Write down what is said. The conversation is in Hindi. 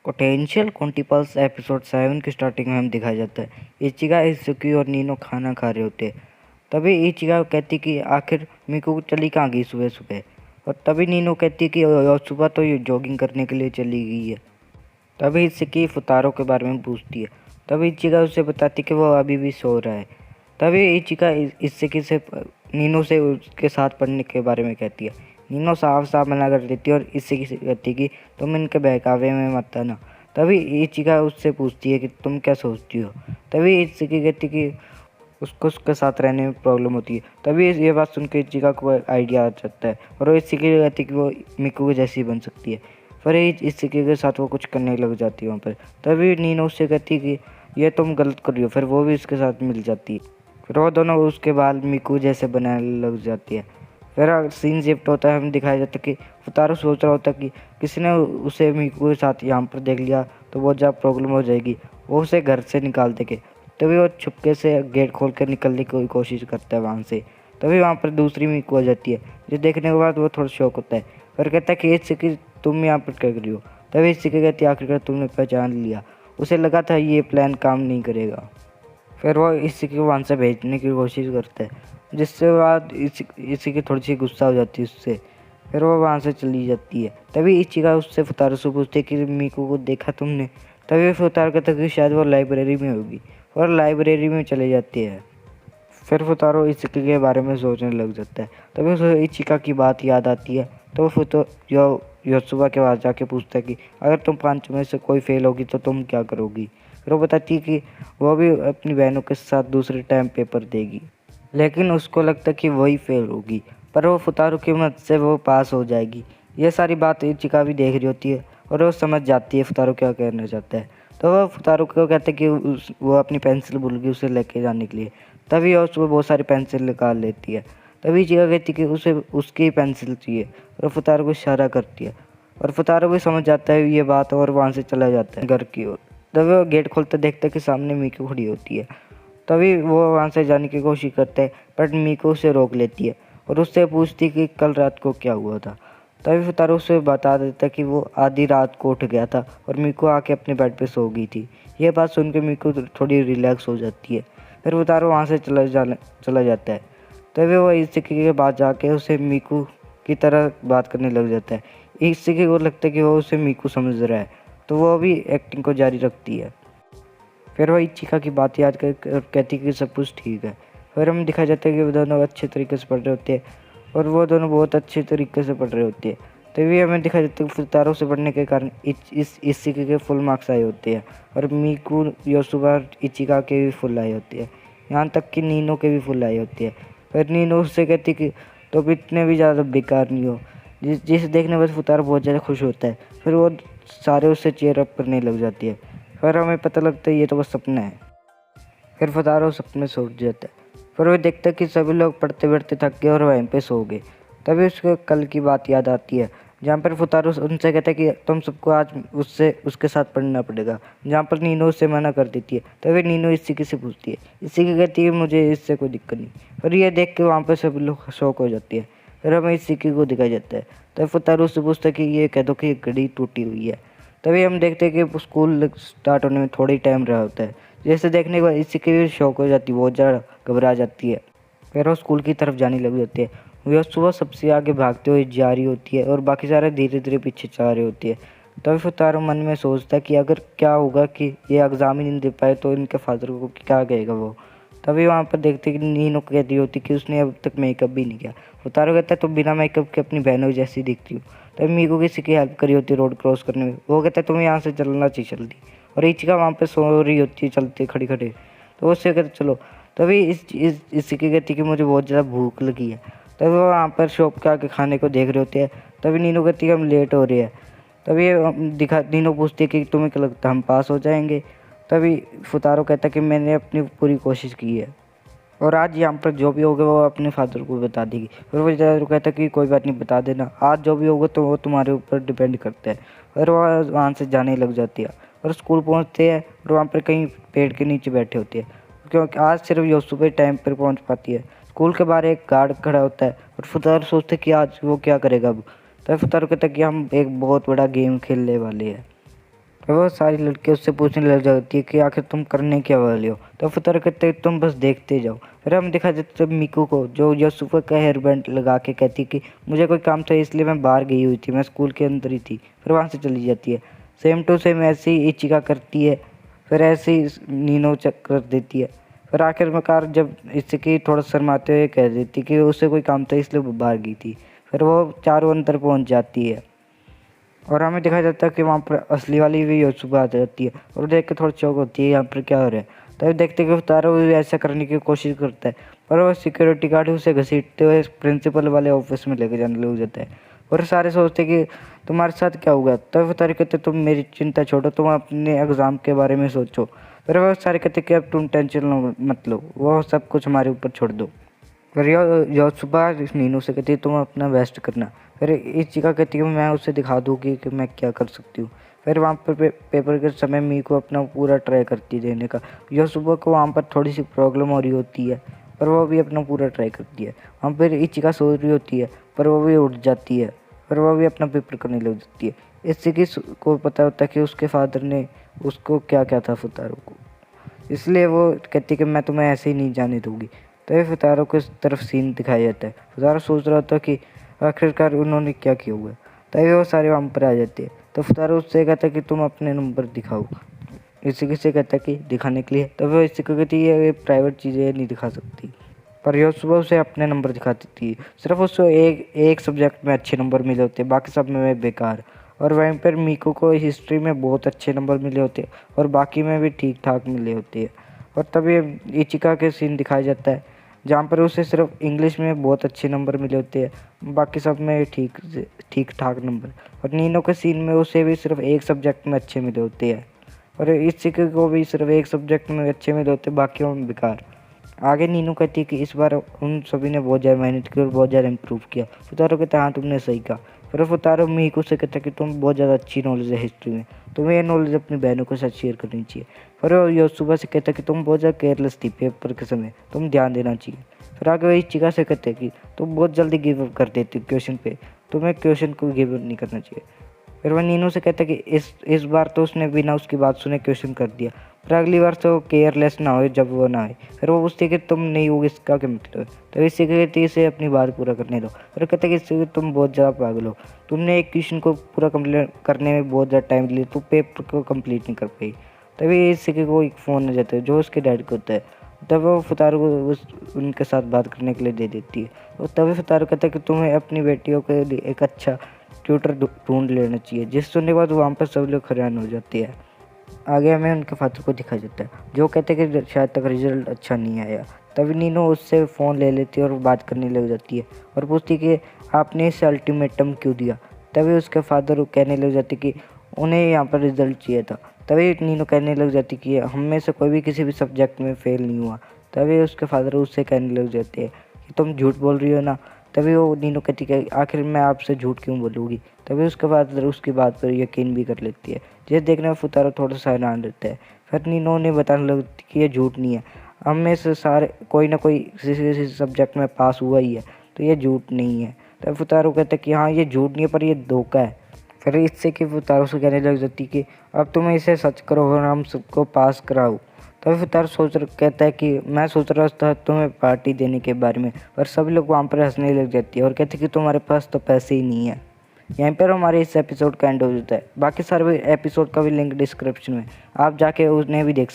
पोटेंशियल क्वांटिपल्स एपिसोड 7 की स्टार्टिंग में हम दिखाया जाता है। इचिगा, इत्सुकी और नीनो खाना खा रहे होते हैं। तभी इचिगा कहती कि आखिर मिकू चली कहाँ गई सुबह सुबह, और तभी नीनो कहती कि सुबह तो ये जॉगिंग करने के लिए चली गई है। तभी इत्सुकी फुतारो के बारे में पूछती है। तभी इचिगा उसे बताती कि वो अभी भी सो रहा है। तभी इचिगा इत्सुकी से नीनो से उसके साथ पढ़ने के बारे में कहती है। नीनो साफ साफ मना कर देती है और इत्सुकी से कहती कि तुम इनके बहकावे में मत आना। तभी इचिगा उससे पूछती है कि तुम क्या सोचती हो। तभी इत्सुकी कहती कि उसको उसके साथ रहने में प्रॉब्लम होती है। तभी ये बात सुन के इचिगा को आइडिया आ जाता है और वो इत्सुकी कहती कि वो मिकू जैसी बन सकती है। फिर इत्सुकी के साथ वो कुछ करने लग जाती है वहाँ पर। तभी नीनो उससे कहती कि ये तुम गलत कर रही हो। फिर वो भी इसके साथ मिल जाती है। फिर वो दोनों उसके बाल मिकू जैसे बनाने लग जाती है। फिर सीन शिफ्ट होता है, हम दिखाया जाता है कि फुतारो सोच रहा होता है कि किसी ने उसे मिकू के साथ यहाँ पर देख लिया तो बहुत ज़्यादा प्रॉब्लम हो जाएगी, वो उसे घर से निकाल देंगे। तभी वो छुपके से गेट खोल कर निकलने की कोशिश करता है वहाँ से। तभी वहाँ पर दूसरी मिकू आ जाती है, जो देखने के बाद वो थोड़ा शौक होता है। फिर कहता है कि इत्सुकी तुम यहाँ पर क्या कर रही हो। तभी इत्सुकी कहती है आखिरकार तुमने पहचान लिया। उसे लगा था ये प्लान काम नहीं करेगा। फिर वो इत्सुकी को वहाँ से भेजने की कोशिश करता है, जिससे बाद इत्सुकी थोड़ी सी गुस्सा हो जाती है उससे। फिर वो वहाँ से चली जाती है। तभी इचिगा उससे फुतारो से पूछती है कि मिकू को देखा तुमने। तभी फुतारो कहता है कि शायद वो लाइब्रेरी में होगी, और लाइब्रेरी में चले जाती है। फिर फुतारो इत्सुकी के बारे में सोचने लग जाता है। तभी उसे इचिगा की बात याद आती है। तो वो योत्सुबा के पास जाके पूछता है कि अगर तुम 5 में से कोई फेल होगी तो तुम क्या करोगी। फिर वो बताती है कि वो भी अपनी बहनों के साथ दूसरे टाइम पेपर देगी, लेकिन उसको लगता है कि वही फेल होगी, पर वो फुतारो की मदद से वो पास हो जाएगी। ये सारी बात इचिका भी देख रही होती है और वो समझ जाती है फुतारो क्या कहना चाहता है। तो वो फुतारो को कहता है कि वो अपनी पेंसिल भूल गई उसे लेके जाने के लिए। तभी वो उसको बहुत सारी पेंसिल निकाल लेती है। तभी इचिका कहती है कि उसे उसकी पेंसिल चाहिए, और फुतारो को इशारा करती है, और फुतारो भी समझ जाता है ये बात और वहाँ से चला जाता है घर की ओर। तभी वो गेट खोलते देखते कि सामने मिकू खड़ी होती है। तभी वो वहाँ से जाने की कोशिश करता है, पर मिकू उसे रोक लेती है और उससे पूछती कि कल रात को क्या हुआ था। तभी फुतारो उसे बता देता कि वो आधी रात को उठ गया था और मिकू आके अपने बेड पे सो गई थी। ये बात सुनकर मिकू थोड़ी रिलैक्स हो जाती है। फिर फुतारो वहाँ से चला जाता है। तभी वो इत्सुकी के पास जाके उसे मिकू की तरह बात करने लग जाता है। इत्सुकी को लगता है कि वो उसे मिकू समझ रहा है, तो वो भी एक्टिंग को जारी रखती है। फिर वो इचिका की बात याद कर कहती कि सब कुछ ठीक है। फिर हम दिखाया जाता है कि वो दोनों अच्छे तरीके से पढ़ रहे होते हैं, और वो दोनों बहुत अच्छे तरीके से पढ़ रहे होते हैं। तभी हमें दिखाया जाता है कि फुतारो से पढ़ने के कारण इस इचिका के फुल मार्क्स आए होते हैं, और मिकू योसुबा इचिका के भी फुल आए होते हैं, यहाँ तक कि नीनो के भी फुल आए होते हैं। फिर नीनो उससे कहती कि तुम इतने भी ज़्यादा बेकार नहीं हो, जिसे देखने पर फुतारो बहुत ज़्यादा खुश होता है। फिर वो सारे उससे चेयर अप करने लग जाती है। फिर हमें पता लगता है ये तो बस सपना है। फिर फुतारो सपने सो जाता है। फिर वो देखता है कि सभी लोग पढ़ते पढ़ते थक गए और वहीं पे सो गए। तभी उसको कल की बात याद आती है, जहाँ पर फुतारो उनसे कहता है कि तुम सबको आज उसके साथ पढ़ना पड़ेगा, जहाँ पर नीनो उससे मना कर देती है। तभी नीनो इत्सुकी से पूछती है। इत्सुकी कहती है मुझे इससे कोई दिक्कत नहीं। फिर ये देख के वहाँ पर सभी लोग शौक हो जाती है। फिर हमें इत्सुकी को दिखाया जाता है। तब फुतारो उससे पूछता है कि ये कह दो कि घड़ी टूटी हुई है। तभी हम देखते हैं कि स्कूल स्टार्ट होने में थोड़ा ही टाइम रहा होता है। जैसे देखने के बाद इत्सुकी भी शौक हो जाती है, बहुत ज़्यादा घबरा जाती है। फिर वो स्कूल की तरफ जाने लग जाती है। वह सुबह सबसे आगे भागते हुए जा रही होती है, और बाकी सारे धीरे धीरे पीछे जा रही होती है। तभी फुतारो मन में सोचता है कि अगर क्या होगा कि ये एग्ज़ाम ही नहीं दे पाए तो इनके फादर को क्या कहेगा वो। तभी वहाँ पर देखते कि नीनो कहती होती कि उसने अब तक मेकअप भी नहीं किया। फुतारो कहता है तुम बिना मेकअप के अपनी बहनों जैसी दिखती हो। तभी मीको किसी की हेल्प करी होती है रोड क्रॉस करने में। वो कहता है तुम्हें यहाँ से चलना चाहिए जल्दी, और इचिका वहाँ पे सो रही होती है चलते खड़ी खड़े। तो उससे कहते चलो। तभी इचिका कहती कि मुझे बहुत ज़्यादा भूख लगी है। तभी वो वहाँ पर शॉप के आके खाने को देख रहे होते हैं। तभी नीनो कहती है हम लेट हो रहे हैं। तभी नीनो पूछती है कि तुम्हें क्या लगता है हम पास हो जाएंगे। तभी फुतारो कहता है कि मैंने अपनी पूरी कोशिश की है, और आज यहाँ पर जो भी होगा वो अपने फादर को बता देगी। फिर वो कहता है कि कोई बात नहीं, बता देना, आज जो भी होगा तो वो तुम्हारे ऊपर डिपेंड करता है। और वो वहाँ से जाने लग जाती है, और स्कूल पहुँचते हैं और वहाँ पर कहीं पेड़ के नीचे बैठे होते हैं, क्योंकि आज सिर्फ योसुबे टाइम पर पहुँच पाती है। स्कूल के बाहर एक गार्ड खड़ा होता है, और फुतारो सोचते कि आज वो क्या करेगा अब। तो फुतारो कहता है कि हम एक बहुत बड़ा गेम खेलने वाले हैं। वो सारी लड़कियाँ उससे पूछने लग जाती है कि आखिर तुम करने क्या वाले हो। तो फुतारो कहते हैं तुम बस देखते जाओ। फिर हम दिखा देते हैं मीकू को, जो योसुफा का हेयर बैंड लगा के कहती है कि मुझे कोई काम था इसलिए मैं बाहर गई हुई थी, मैं स्कूल के अंदर ही थी। फिर वहाँ से चली जाती है। सेम टू सेम ऐसे ही इचिका करती है। फिर ऐसे ही नीनो चेक कर देती है। फिर आखिर में कार जब इसकी थोड़ा शर्माते हुए कह देती कि उससे कोई काम था इसलिए वो बाहर गई थी। फिर वो चारों अंदर पहुँच जाती है और हमें दिखाया जाता है कि वहाँ पर असली वाली भी योसुबा आ जाती है और देख के थोड़ा चौंक होती है यहाँ पर क्या हो रहा है। तभी देखते कि तारो भी ऐसा करने की कोशिश करता है, पर वो सिक्योरिटी गार्ड उसे घसीटते हुए प्रिंसिपल वाले ऑफिस में लेके जाने लग जाता है। और सारे सोचते कि तुम्हारे साथ क्या हुआ। तब तारे कहते तुम मेरी चिंता छोड़ो, तुम अपने एग्ज़ाम के बारे में सोचो। फिर वो सारे कहते कि अब तुम टेंशन मत लो, वो सब कुछ हमारे ऊपर छोड़ दो। फिर योसुबा नीनू से कहती है तुम अपना बेस्ट करना। फिर इचिका कहती है मैं उसे दिखा दूँगी कि मैं क्या कर सकती हूँ। फिर वहाँ पर पेपर के समय मी को अपना पूरा ट्राई करती देने का। योसुबा को वहाँ पर थोड़ी सी प्रॉब्लम हो रही होती है, पर वो भी अपना पूरा ट्राई करती है। वहाँ पर इचिका सो रही होती है, पर वो भी उठ जाती है। फिर वो भी अपना पेपर करने लग जाती है। इससे को पता होता है कि उसके फादर ने उसको क्या क्या था फुतारो को, इसलिए वो कहती है कि मैं तुम्हें ऐसे ही नहीं जाने दूँगी। तभी फुतारो को इस तरफ सीन दिखाया जाता है। फुतारो सोच रहा था कि आखिरकार उन्होंने क्या किया हुआ है। तभी वो सारे वहाँ पर आ जाते हैं। तो फुतारो उससे कहता है कि तुम अपने नंबर दिखाओ। इसी से कहता है कि दिखाने के लिए। तब वो इसी को कहती है ये प्राइवेट चीज़ें नहीं दिखा सकती। पर यह सुबह उसे अपने नंबर दिखाती थी। सिर्फ उसको एक सब्जेक्ट में अच्छे नंबर मिले होते, बाकी सब में बेकार। और वहीं पर मीको को हिस्ट्री में बहुत अच्छे नंबर मिले होते और बाकी में भी ठीक ठाक मिले होते हैं। और तभी इचिका के सीन दिखाया जाता है जहाँ पर उसे सिर्फ इंग्लिश में बहुत अच्छे नंबर मिले होते हैं, बाकी सब में ठीक ठाक नंबर। और नीनो के सीन में उसे भी सिर्फ एक सब्जेक्ट में अच्छे मिले होते हैं और इचिका को भी सिर्फ एक सब्जेक्ट में अच्छे मिले होते, बाकी में बेकार। आगे नीनू कहती है कि इस बार उन सभी ने बहुत ज़्यादा मेहनत की और बहुत ज़्यादा इम्प्रूव किया। फुतारो कहता है हाँ तुमने सही कहा। फिर फुतारो मीको से कहता है कि तुम बहुत ज़्यादा अच्छी नॉलेज है हिस्ट्री में, तुम्हें ये नॉलेज अपनी बहनों के साथ शेयर करनी चाहिए। फिर वो सुबह से कहता है कि तुम बहुत ज़्यादा केयरलेस थी पेपर के समय, तुम ध्यान देना चाहिए। फिर आगे वही चिका से कहते हैं कि तुम बहुत जल्दी गिव अप कर देती हो क्वेश्चन पे, तुम्हें क्वेश्चन को गिव अप नहीं करना चाहिए। फिर वह नीनू से कहता है कि इस बार तो उसने बिना उसकी बात सुने क्वेश्चन कर दिया, पर अगली बार तो केयरलेस ना हो जब वो ना आए। फिर वो पूछती कि तुम नहीं होगी इसका क्या मतलब है। तो इसी कहती इसे अपनी बात पूरा करने दो। फिर कहते कि इससे तुम बहुत ज़्यादा पागल हो, तुमने एक क्वेश्चन को पूरा कंप्लीट करने में बहुत ज़्यादा टाइम लिया, तो पेपर को कंप्लीट नहीं कर पाई। तभी इसी को एक फ़ोन आ जाता है जो उसके डैड को होता है। तब वो फुतारो को उनके साथ बात करने के लिए दे देती है। और तभी फुतारो कहता है कि तुम्हें अपनी बेटियों के लिए एक अच्छा ट्यूटर ढूंढ लेना चाहिए। जिस सुनने के बाद वहाँ पर सब लोग हैरान हो जाते हैं। आगे हमें उनके फादर को दिखाया जाता है जो कहते हैं कि शायद तक रिजल्ट अच्छा नहीं आया। तभी नीनो उससे फ़ोन ले लेती है और बात करने लग जाती है और पूछती कि आपने इसे अल्टीमेटम क्यों दिया। तभी उसके फादर कहने लग जाते कि उन्हें यहाँ पर रिजल्ट चाहिए था। तभी नीनो कहने लग जाती कि हम में से कोई भी किसी भी सब्जेक्ट में फ़ेल नहीं हुआ। तभी उसके फादर उससे कहने लग जाते हैं कि तुम झूठ बोल रही हो ना। तभी वो नीनो कहती कि आखिर मैं आपसे झूठ क्यों बोलूँगी। तभी उसके फादर उसकी बात पर यकीन भी कर लेती है। जिसे देखने में फुतारो थोड़ा सा हैरान रहता है। फिर नीनो ने बताने लगती कि ये झूठ नहीं है, हम में से सारे कोई ना कोई किसी सब्जेक्ट में पास हुआ ही है, तो ये झूठ नहीं है। तब फुतारो कहता है कि हाँ ये झूठ नहीं है पर ये धोखा है। फिर इससे कि फुतारो से कहने लग जाती कि अब तुम इसे सच करो और हम सबको पास कराओ। तभी फुतारो कहता है कि मैं सोच रहा था तुम्हें पार्टी देने के बारे में, पर सभी लोग वहाँ पर हंसने लग जाती है और कहते कि तुम्हारे पास तो पैसे ही नहीं है। यहीं पर हमारे इस एपिसोड का एंड हो जाता है। बाकी सारे एपिसोड का भी लिंक डिस्क्रिप्शन में, आप जाके उन्हें भी देख सकते हैं।